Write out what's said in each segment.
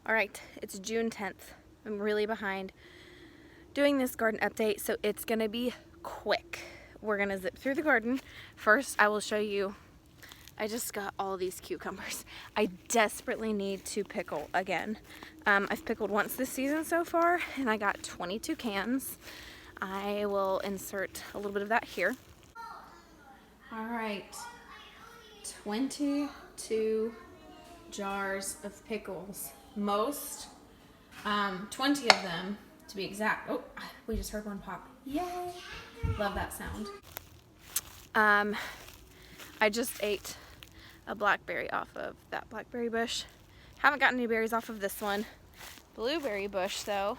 All right, it's June 10th. I'm really behind doing this garden update, so it's gonna be quick. We're gonna zip through the garden. First, I will show you, I just got all these cucumbers. I desperately need to pickle again. I've pickled once this season so far, and I got 22 cans. I will insert a little bit of that here. All right, 22 jars of pickles. 20 of them to be exact. Oh, we just heard one pop. Yay! Love that sound. I just ate a blackberry off of that blackberry bush. Haven't gotten any berries off of this one. Blueberry bush, though,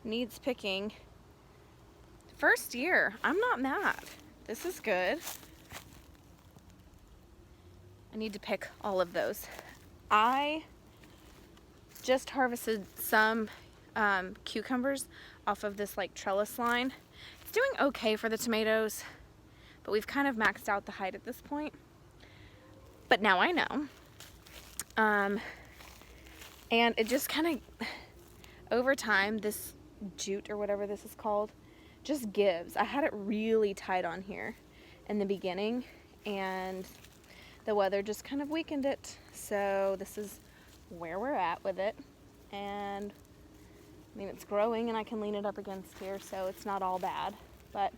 needs picking. First year. I'm not mad. This is good. I need to pick all of those. I just harvested some cucumbers off of this like trellis line. It's doing okay for the tomatoes, but we've kind of maxed out the height at this point. But now I know. And it just kind of, over time, this jute or whatever this is called, just gives. I had it really tight on here in the beginning, and the weather just kind of weakened it. So this is where we're at with it. And I mean, it's growing and I can lean it up against here, so it's not all bad, but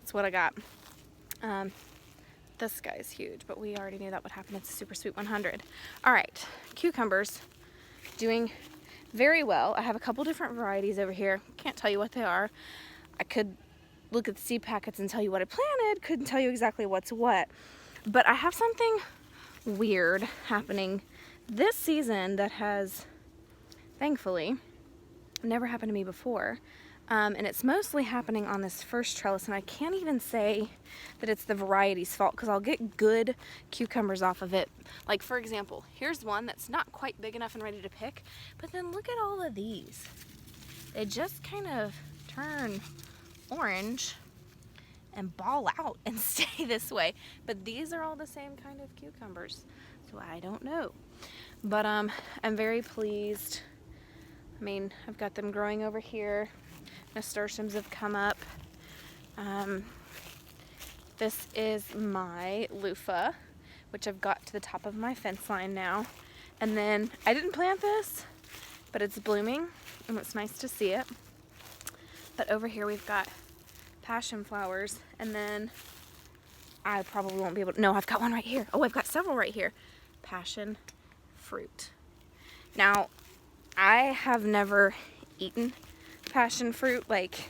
it's what I got. This guy's huge, but we already knew that would happen. It's a super sweet 100. All right, cucumbers doing very well. I have a couple different varieties over here. Can't tell you what they are. I could look at the seed packets and tell you what I planted. Couldn't tell you exactly what's what. But I have something weird happening this season that has, thankfully, never happened to me before. And it's mostly happening on this first trellis, and I can't even say that it's the variety's fault because I'll get good cucumbers off of it. Like, for example, here's one that's not quite big enough and ready to pick, but then look at all of these. They just kind of turn orange and ball out and stay this way. But these are all the same kind of cucumbers, so I don't know. But I'm very pleased. I mean, I've got them growing over here. Nasturtiums have come up. This is my loofah, which I've got to the top of my fence line now. And then I didn't plant this, but it's blooming, and it's nice to see it. But over here we've got passion flowers, and then I probably won't be able to, no, I've got one right here. Oh, I've got several right here. Passion fruit. Now, I have never eaten passion fruit, like,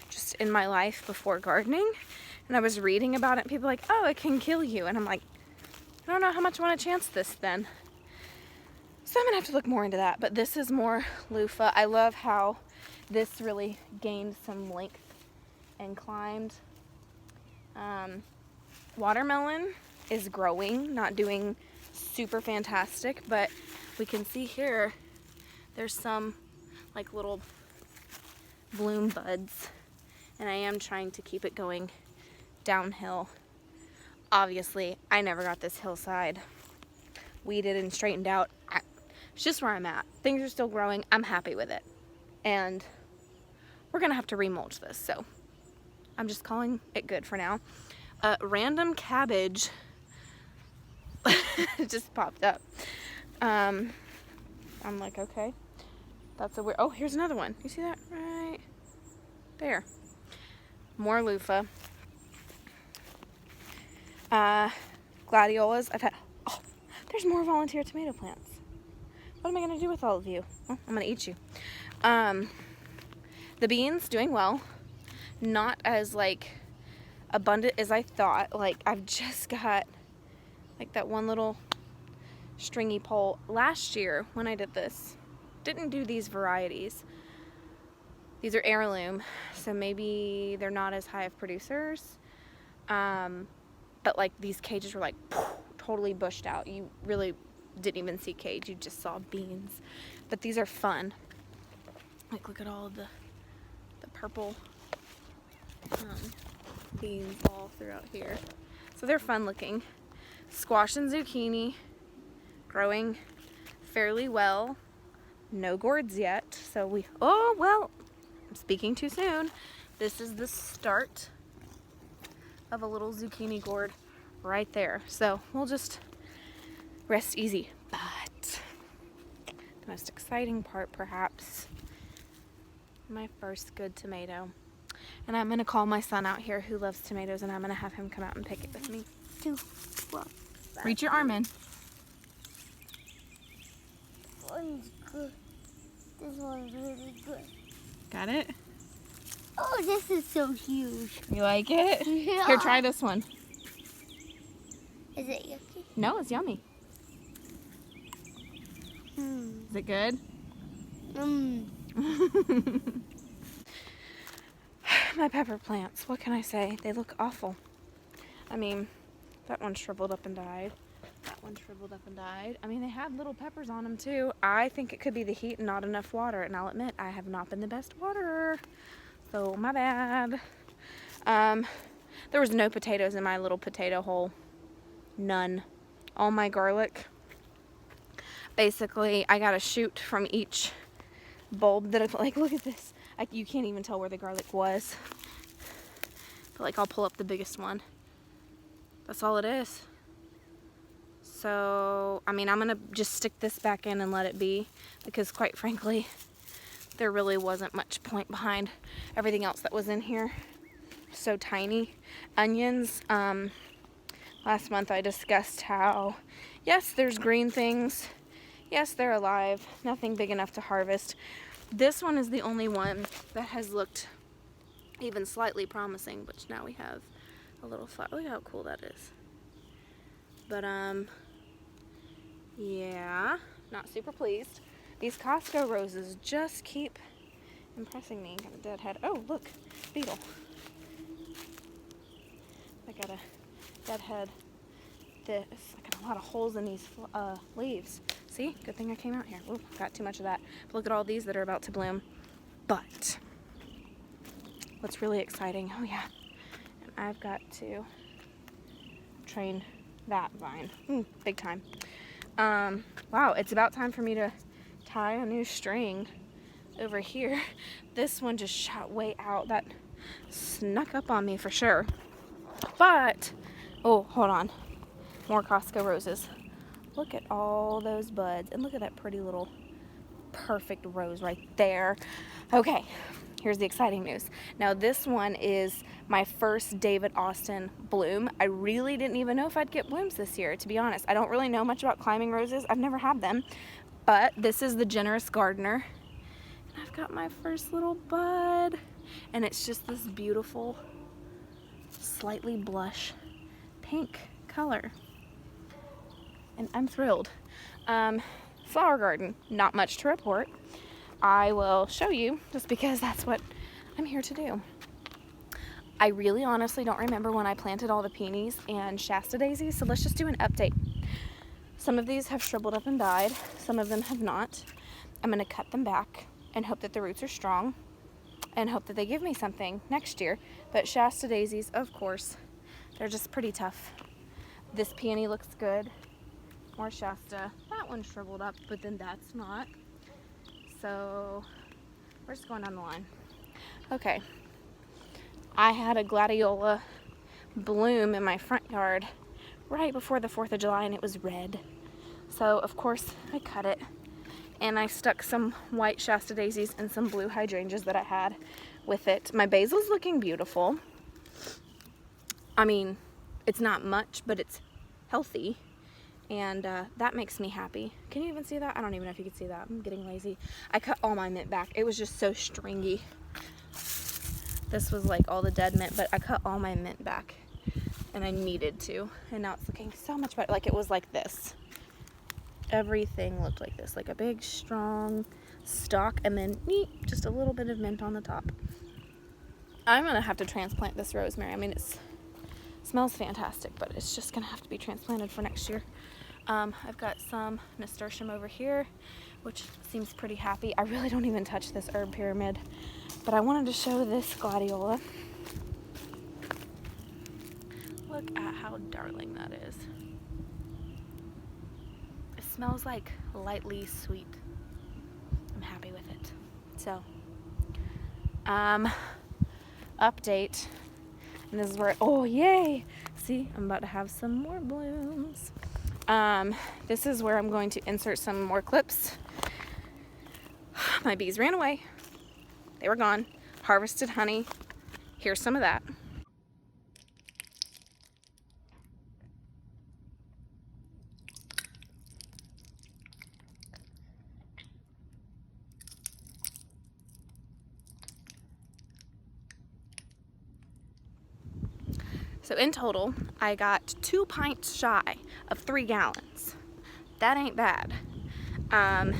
just in my life before gardening. And I was reading about it, and people were like, oh, it can kill you. And I'm like, I don't know how much I want to chance this then. So I'm going to have to look more into that. But this is more loofah. I love how this really gained some length and climbed. Watermelon is growing, not doing super fantastic, but we can see here there's some like little bloom buds, and I am trying to keep it going downhill. Obviously, I never got this hillside weeded and straightened out. It's just where I'm at. Things are still growing. I'm happy with it, and we're gonna have to remulch this, so I'm just calling it good for now. Random cabbage just popped up. I'm like, okay, that's a weird, oh, here's another one. You see that right there? More loofah. Gladiolas. I've had, oh, there's more volunteer tomato plants. What am I gonna do with all of you? Well, I'm gonna eat you. The beans doing well. Not as like abundant as I thought. Like, I've just got like that one little stringy pole. Last year when I did this, didn't do these varieties. These are heirloom, so maybe they're not as high of producers. But like these cages were like totally bushed out. You really didn't even see cage, you just saw beans. But these are fun. Like, look at all of the purple beans all throughout here. So they're fun looking. Squash and zucchini growing fairly well. No gourds yet, so oh well, I'm speaking too soon. This is the start of a little zucchini gourd right there. So we'll just rest easy. But the most exciting part, perhaps, my first good tomato. And I'm gonna call my son out here who loves tomatoes, and I'm gonna have him come out and pick it with me. Reach your arm in. One's good. This one's really good. Got it? Oh, this is so huge. You like it? Yeah. Here, try this one. Is it yucky? No, it's yummy. Is it good? My pepper plants, what can I say? They look awful. I mean, that one shriveled up and died. That one shriveled up and died. I mean, they had little peppers on them too. I think it could be the heat and not enough water. And I'll admit, I have not been the best waterer. So, my bad. There was no potatoes in my little potato hole. None. All my garlic. Basically, I got a shoot from each bulb that like, look at this. You can't even tell where the garlic was. But like, I'll pull up the biggest one. That's all it is. So, I mean, I'm gonna just stick this back in and let it be, because quite frankly, there really wasn't much point behind everything else that was in here. So tiny. Onions, last month I discussed how, yes, there's green things. Yes, they're alive. Nothing big enough to harvest. This one is the only one that has looked even slightly promising, which now we have a little flower. Look how cool that is. But, yeah, not super pleased. These Costco roses just keep impressing me. Got a dead head. Oh, look, beetle. I got a dead head. I got a lot of holes in these leaves. See, good thing I came out here. Ooh, got too much of that. But look at all these that are about to bloom. But what's really exciting, oh yeah, and I've got to train that vine. Big time. Wow, it's about time for me to tie a new string over here. This one just shot way out. That snuck up on me for sure. But, oh, hold on. More Costco roses. Look at all those buds. And look at that pretty little perfect rose right there. Okay, here's the exciting news. Now this one is my first David Austin bloom. I really didn't even know if I'd get blooms this year, to be honest. I don't really know much about climbing roses. I've never had them. But this is the Generous Gardener. And I've got my first little bud. And it's just this beautiful, slightly blush pink color. And I'm thrilled. Flower garden, not much to report. I will show you just because that's what I'm here to do. I really honestly don't remember when I planted all the peonies and Shasta daisies, so let's just do an update. Some of these have shriveled up and died, some of them have not. I'm gonna cut them back and hope that the roots are strong and hope that they give me something next year. But Shasta daisies, of course, they're just pretty tough. This peony looks good. More Shasta. That one shriveled up, but then that's not. So we're just going down the line. Okay. I had a gladiola bloom in my front yard right before the 4th of July, and it was red. So of course I cut it, and I stuck some white Shasta daisies and some blue hydrangeas that I had with it. My basil's looking beautiful. I mean, it's not much, but it's healthy. And that makes me happy. Can you even see that? I don't even know if you can see that. I'm getting lazy. I cut all my mint back. It was just so stringy. This was like all the dead mint, but I cut all my mint back. And I needed to. And now it's looking so much better. Like it was like this. Everything looked like this. Like a big, strong stalk. And then just a little bit of mint on the top. I'm going to have to transplant this rosemary. I mean, it smells fantastic, but it's just going to have to be transplanted for next year. I've got some nasturtium over here, which seems pretty happy. I really don't even touch this herb pyramid, but I wanted to show this gladiola. Look at how darling that is. It smells like lightly sweet. I'm happy with it. So, update. And this is where, oh yay! See, I'm about to have some more blooms. This is where I'm going to insert some more clips. My bees ran away. They were gone. Harvested honey. Here's some of that. So in total, I got 2 pints shy of 3 gallons. That ain't bad. And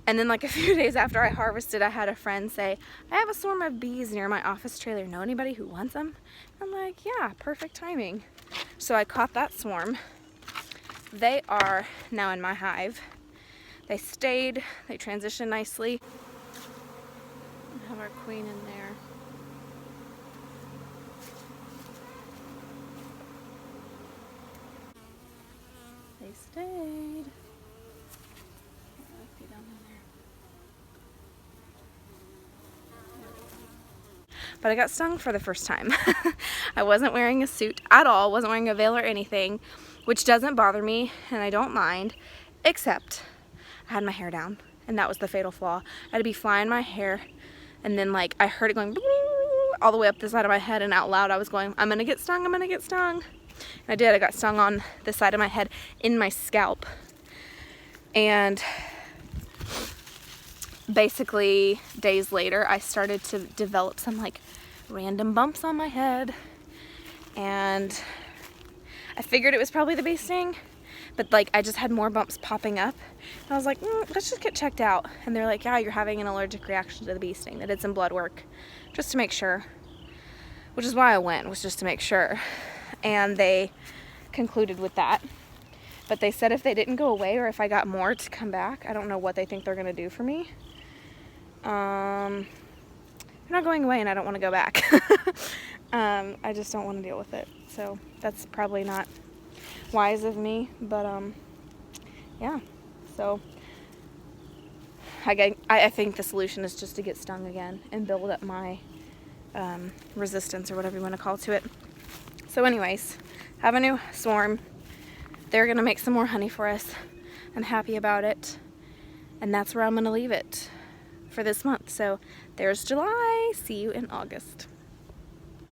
then like a few days after I harvested, I had a friend say, I have a swarm of bees near my office trailer. Know anybody who wants them? I'm like, yeah, perfect timing. So I caught that swarm. They are now in my hive. They stayed, they transitioned nicely. We have our queen in there. They stayed. But I got stung for the first time. I wasn't wearing a suit at all, wasn't wearing a veil or anything, which doesn't bother me and I don't mind, except I had my hair down and that was the fatal flaw. I had to be flying my hair and then like I heard it going all the way up the side of my head and out loud I was going, I'm gonna get stung, I'm gonna get stung. And I did, I got stung on the side of my head in my scalp. And basically days later I started to develop some like random bumps on my head and I figured it was probably the bee sting, but like I just had more bumps popping up and I was like, let's just get checked out. And they're like, yeah, you're having an allergic reaction to the bee sting. They did some blood work just to make sure, which is why I went, was just to make sure. And they concluded with that, but they said if they didn't go away or if I got more to come back, I don't know what they think they're gonna do for me. They're not going away and I don't want to go back. I just don't want to deal with it. So that's probably not wise of me, but yeah. So I think the solution is just to get stung again and build up my resistance or whatever you want to call to it. So anyways, have a new swarm. They're gonna make some more honey for us. I'm happy about it. And that's where I'm gonna leave it for this month. So there's July. See you in August.